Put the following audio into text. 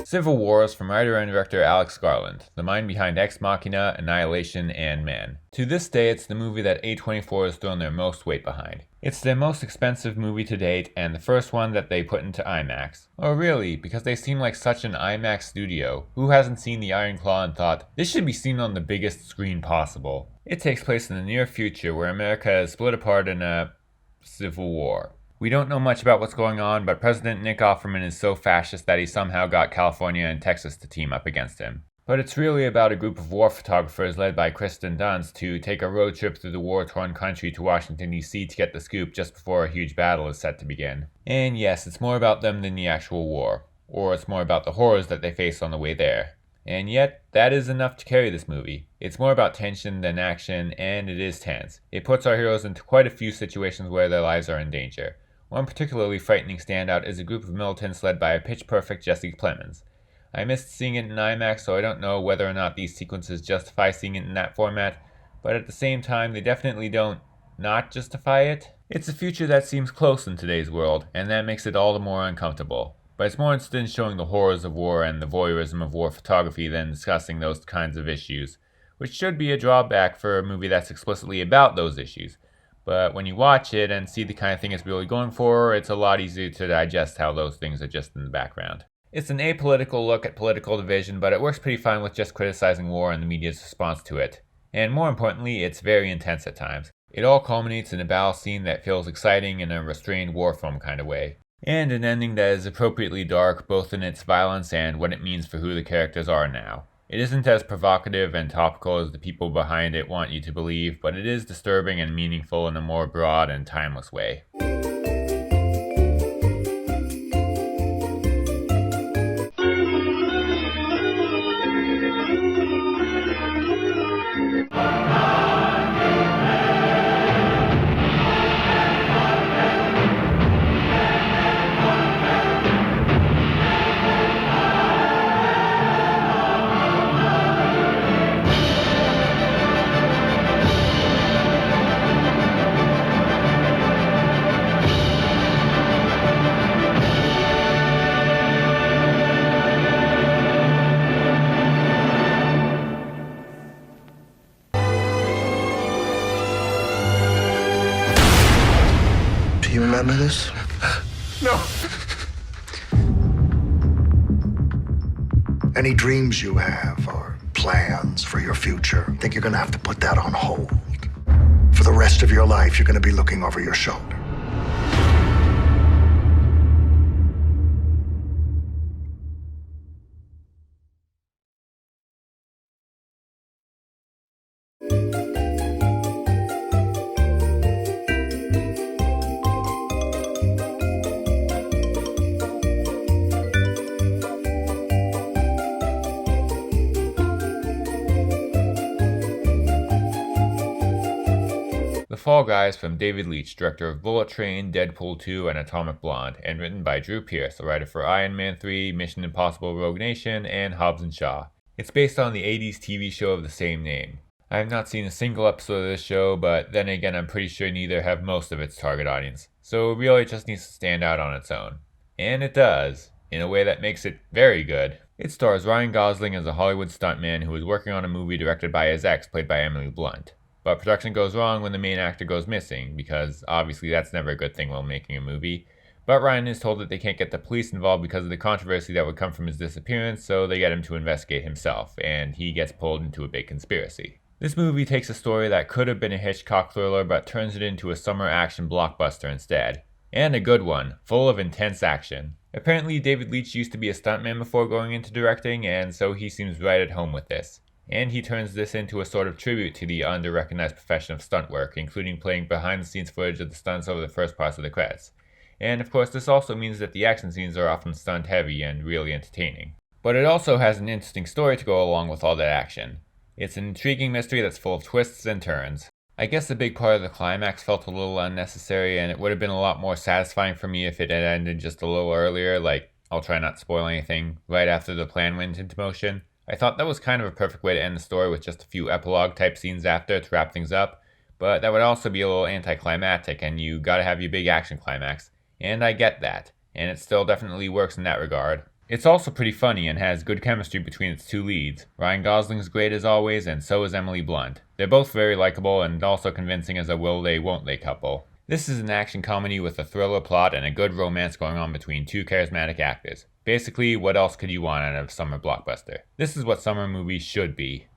Civil War is from writer and director Alex Garland, the mind behind Ex Machina, Annihilation, and Man. To this day, it's the movie that A24 has thrown their most weight behind. It's their most expensive movie to date, and the first one that they put into IMAX. Or really, because they seem like such an IMAX studio. Who hasn't seen the Iron Claw and thought, this should be seen on the biggest screen possible? It takes place in the near future, where America is split apart in a civil war. We don't know much about what's going on, but President Nick Offerman is so fascist that he somehow got California and Texas to team up against him. But it's really about a group of war photographers led by Kristen Dunst to take a road trip through the war-torn country to Washington, D.C. to get the scoop just before a huge battle is set to begin. And yes, it's more about them than the actual war. Or it's more about the horrors that they face on the way there. And yet, that is enough to carry this movie. It's more about tension than action, and it is tense. It puts our heroes into quite a few situations where their lives are in danger. One particularly frightening standout is a group of militants led by a pitch-perfect Jesse Plemons. I missed seeing it in IMAX, so I don't know whether or not these sequences justify seeing it in that format, but at the same time, they definitely don't not justify it. It's a future that seems close in today's world, and that makes it all the more uncomfortable. But it's more interested in showing the horrors of war and the voyeurism of war photography than discussing those kinds of issues, which should be a drawback for a movie that's explicitly about those issues. But when you watch it and see the kind of thing it's really going for, it's a lot easier to digest how those things are just in the background. It's an apolitical look at political division, but it works pretty fine with just criticizing war and the media's response to it. And more importantly, it's very intense at times. It all culminates in a battle scene that feels exciting in a restrained war film kind of way. And an ending that is appropriately dark both in its violence and what it means for who the characters are now. It isn't as provocative and topical as the people behind it want you to believe, but it is disturbing and meaningful in a more broad and timeless way. Do you remember this? No. Any dreams you have or plans for your future, I think you're gonna have to put that on hold. For the rest of your life, you're gonna be looking over your shoulder. The Fall Guy is from David Leitch, director of Bullet Train, Deadpool 2, and Atomic Blonde, and written by Drew Pearce, the writer for Iron Man 3, Mission Impossible Rogue Nation, and Hobbs & Shaw. It's based on the 80s TV show of the same name. I have not seen a single episode of this show, but then again I'm pretty sure neither have most of its target audience, so really it just needs to stand out on its own. And it does, in a way that makes it very good. It stars Ryan Gosling as a Hollywood stuntman who is working on a movie directed by his ex, played by Emily Blunt. But production goes wrong when the main actor goes missing, because obviously that's never a good thing while making a movie. But Ryan is told that they can't get the police involved because of the controversy that would come from his disappearance, so they get him to investigate himself, and he gets pulled into a big conspiracy. This movie takes a story that could have been a Hitchcock thriller, but turns it into a summer action blockbuster instead. And a good one, full of intense action. Apparently David Leitch used to be a stuntman before going into directing, and so he seems right at home with this. And he turns this into a sort of tribute to the under-recognized profession of stunt work, including playing behind-the-scenes footage of the stunts over the first parts of the credits. And of course this also means that the action scenes are often stunt-heavy and really entertaining. But it also has an interesting story to go along with all that action. It's an intriguing mystery that's full of twists and turns. I guess the big part of the climax felt a little unnecessary, and it would have been a lot more satisfying for me if it had ended just a little earlier, like, I'll try not to spoil anything, right after the plan went into motion. I thought that was kind of a perfect way to end the story with just a few epilogue type scenes after to wrap things up, but that would also be a little anticlimactic and you gotta have your big action climax, and I get that, and it still definitely works in that regard. It's also pretty funny and has good chemistry between its two leads. Ryan Gosling's great as always, and so is Emily Blunt. They're both very likable and also convincing as a will-they, won't-they couple. This is an action comedy with a thriller plot and a good romance going on between two charismatic actors. Basically, what else could you want out of a summer blockbuster? This is what summer movies should be.